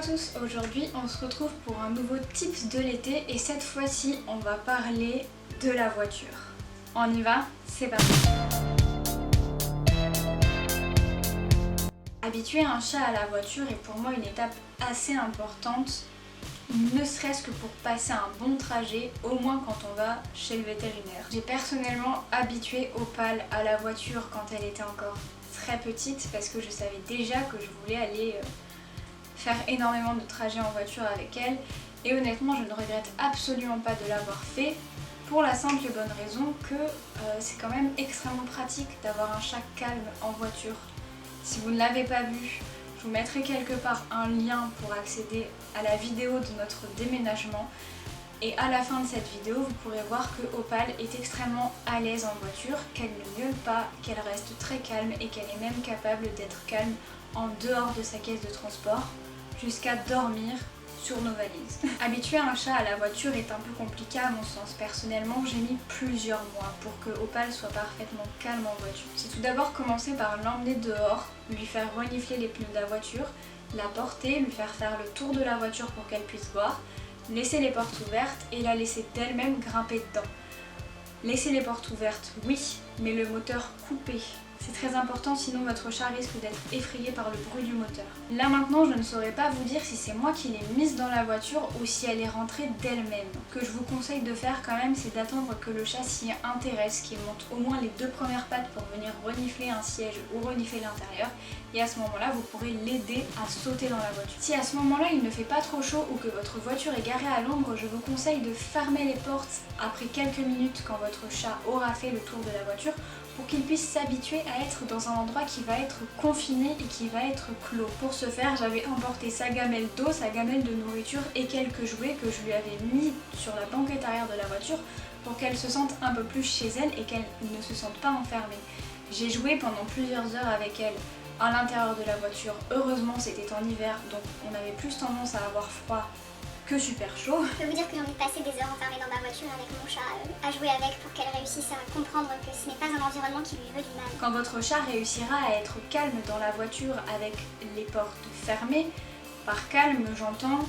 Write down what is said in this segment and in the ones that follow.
à tous, aujourd'hui on se retrouve pour un nouveau tips de l'été et cette fois-ci on va parler de la voiture. On y va? C'est parti! Habituer un chat à la voiture est pour moi une étape assez importante, ne serait-ce que pour passer un bon trajet, au moins quand on va chez le vétérinaire. J'ai personnellement habitué Opal à la voiture quand elle était encore très petite parce que je savais déjà que je voulais aller faire énormément de trajets en voiture avec elle et honnêtement je ne regrette absolument pas de l'avoir fait pour la simple et bonne raison que c'est quand même extrêmement pratique d'avoir un chat calme en voiture. Si vous ne l'avez pas vu, je vous mettrai quelque part un lien pour accéder à la vidéo de notre déménagement et à la fin de cette vidéo vous pourrez voir que Opal est extrêmement à l'aise en voiture, qu'elle ne miaule pas, qu'elle reste très calme et qu'elle est même capable d'être calme en dehors de sa caisse de transport jusqu'à dormir sur nos valises. Habituer un chat à la voiture est un peu compliqué à mon sens. Personnellement, j'ai mis plusieurs mois pour que Opal soit parfaitement calme en voiture. J'ai tout d'abord commencé par l'emmener dehors, lui faire renifler les pneus de la voiture, la porter, lui faire faire le tour de la voiture pour qu'elle puisse voir, laisser les portes ouvertes et la laisser d'elle-même grimper dedans. Laisser les portes ouvertes, oui, mais le moteur coupé. C'est très important, sinon votre chat risque d'être effrayé par le bruit du moteur. Là maintenant, je ne saurais pas vous dire si c'est moi qui l'ai mise dans la voiture ou si elle est rentrée d'elle-même. Ce que je vous conseille de faire quand même, c'est d'attendre que le chat s'y intéresse, qu'il monte au moins les 2 premières pattes pour venir renifler un siège ou renifler l'intérieur. Et à ce moment-là, vous pourrez l'aider à sauter dans la voiture. Si à ce moment-là, il ne fait pas trop chaud ou que votre voiture est garée à l'ombre, je vous conseille de fermer les portes après quelques minutes quand votre chat aura fait le tour de la voiture pour qu'il puisse s'habituer à être dans un endroit qui va être confiné et qui va être clos. Pour ce faire, j'avais emporté sa gamelle d'eau, sa gamelle de nourriture et quelques jouets que je lui avais mis sur la banquette arrière de la voiture pour qu'elle se sente un peu plus chez elle et qu'elle ne se sente pas enfermée. J'ai joué pendant plusieurs heures avec elle à l'intérieur de la voiture. Heureusement, c'était en hiver, donc on avait plus tendance à avoir froid que super chaud. Je peux vous dire que j'ai envie de passer des heures enfermées dans ma voiture avec mon chat, à jouer avec pour qu'elle réussisse à comprendre que ce n'est pas un environnement qui lui veut du mal. Quand votre chat réussira à être calme dans la voiture avec les portes fermées, par calme j'entends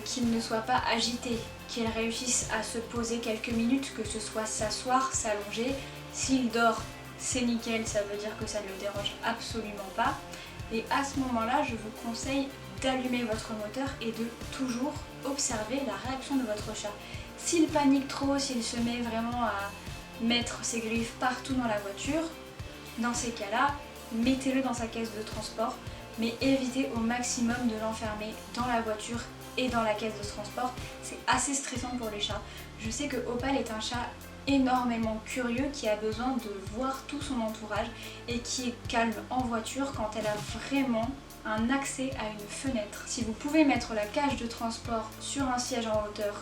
qu'il ne soit pas agité, qu'il réussisse à se poser quelques minutes, que ce soit s'asseoir, s'allonger. S'il dort, c'est nickel, ça veut dire que ça ne le dérange absolument pas. Et à ce moment-là, je vous conseille d'allumer votre moteur et de toujours observer la réaction de votre chat. S'il panique trop, s'il se met vraiment à mettre ses griffes partout dans la voiture, dans ces cas-là, mettez-le dans sa caisse de transport, mais évitez au maximum de l'enfermer dans la voiture et dans la caisse de transport. C'est assez stressant pour les chats. Je sais que Opal est un chat énormément curieux qui a besoin de voir tout son entourage et qui est calme en voiture quand elle a vraiment un accès à une fenêtre. Si vous pouvez mettre la cage de transport sur un siège en hauteur,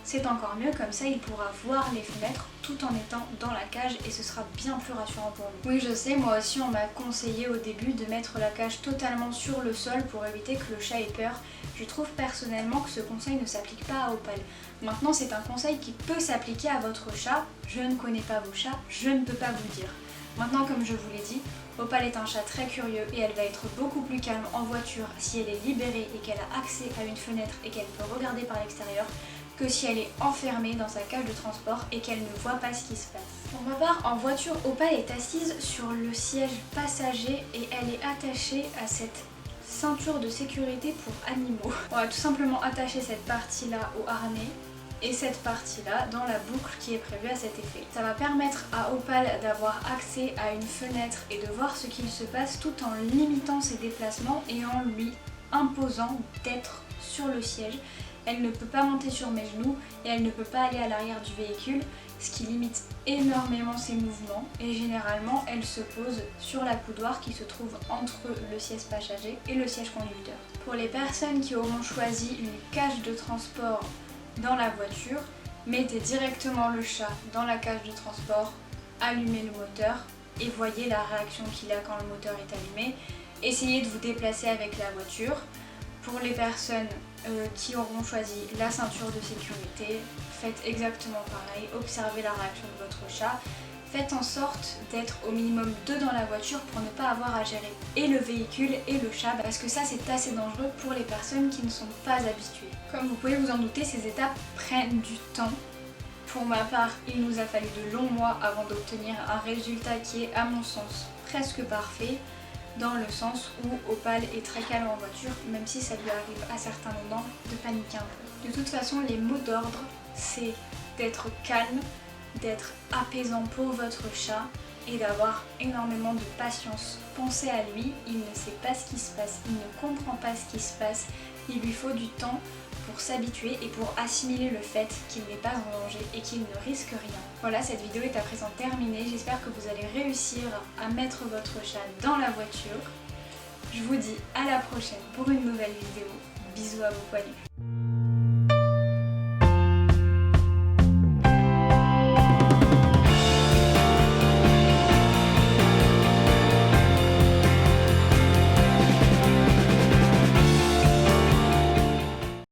c'est encore mieux, comme ça il pourra voir les fenêtres tout en étant dans la cage et ce sera bien plus rassurant pour lui. Oui, je sais, moi aussi on m'a conseillé au début de mettre la cage totalement sur le sol pour éviter que le chat ait peur. Je trouve personnellement que ce conseil ne s'applique pas à Opal. Maintenant c'est un conseil qui peut s'appliquer à votre chat. Je ne connais pas vos chats, je ne peux pas vous le dire. Maintenant, comme je vous l'ai dit, Opal est un chat très curieux et elle va être beaucoup plus calme en voiture si elle est libérée et qu'elle a accès à une fenêtre et qu'elle peut regarder par l'extérieur que si elle est enfermée dans sa cage de transport et qu'elle ne voit pas ce qui se passe. Pour ma part, en voiture, Opal est assise sur le siège passager et elle est attachée à cette ceinture de sécurité pour animaux. On va tout simplement attacher cette partie-là au harnais et cette partie-là dans la boucle qui est prévue à cet effet. Ça va permettre à Opal d'avoir accès à une fenêtre et de voir ce qu'il se passe tout en limitant ses déplacements et en lui imposant d'être sur le siège. Elle ne peut pas monter sur mes genoux et elle ne peut pas aller à l'arrière du véhicule, ce qui limite énormément ses mouvements et généralement elle se pose sur la coudoir qui se trouve entre le siège passager et le siège conducteur. Pour les personnes qui auront choisi une cage de transport dans la voiture, mettez directement le chat dans la cage de transport, allumez le moteur et voyez la réaction qu'il a quand le moteur est allumé. Essayez de vous déplacer avec la voiture. Pour les personnes qui auront choisi la ceinture de sécurité, faites exactement pareil, observez la réaction de votre chat. Faites en sorte d'être au minimum 2 dans la voiture pour ne pas avoir à gérer et le véhicule et le chat, parce que ça c'est assez dangereux pour les personnes qui ne sont pas habituées. Comme vous pouvez vous en douter, ces étapes prennent du temps. Pour ma part, il nous a fallu de longs mois avant d'obtenir un résultat qui est à mon sens presque parfait, dans le sens où Opal est très calme en voiture, même si ça lui arrive à certains moments de paniquer un peu. De toute façon, les mots d'ordre, c'est d'être calme, d'être apaisant pour votre chat et d'avoir énormément de patience. Pensez à lui, il ne sait pas ce qui se passe, il ne comprend pas ce qui se passe, il lui faut du temps pour s'habituer et pour assimiler le fait qu'il n'est pas en danger et qu'il ne risque rien. Voilà, cette vidéo est à présent terminée, j'espère que vous allez réussir à mettre votre chat dans la voiture. Je vous dis à la prochaine pour une nouvelle vidéo. Bisous à vos poilus.